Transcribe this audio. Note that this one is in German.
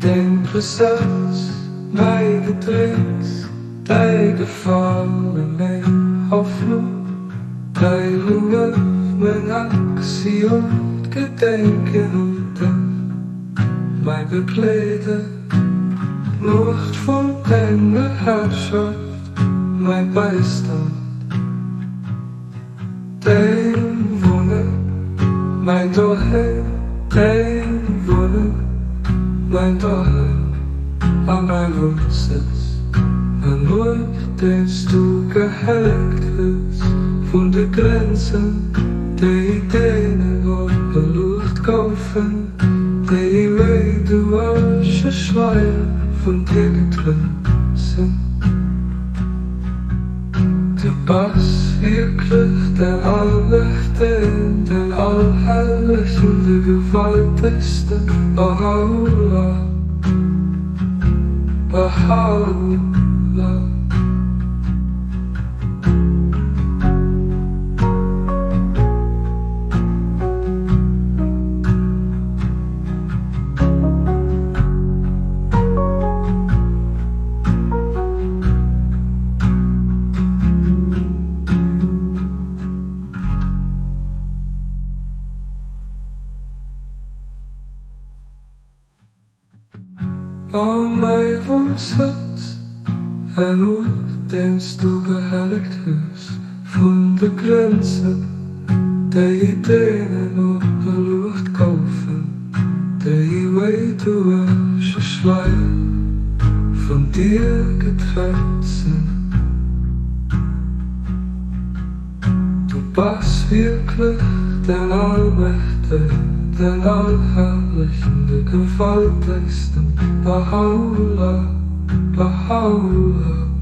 den Besatz, meine Tricks, deine Gefahren, meine Hoffnung, dein Hunger, mein Axiom, Gedenken und dann mein Begleiter, Macht von deiner Herrschaft, mein Beistand, dein Wunder, mein Daheim, dein Wunder, mein Daheim, an meinem Wohnsitz, an Ort, den du geheilt wirst, von der Grenzen, der Ideen auf der Luft kaufen, die Wege wasche Schleier von dir getrennt sind. Du bist wirklich der Allmächtige, der Allherrliche, der Gewaltigste, Baha'u'llah, Baha'u'llah. An mein Wohnsitz, ein Ort, den du geheiligt wirst, von der Grenze, der Ideen auf der Luft kaufen, die Wege wasche Schleier von dir getrennt sind. Du bist wirklich der Allmächtige, den Allherrlichen, der Gewaltigsten, Baha'u'llah, Baha'u'llah.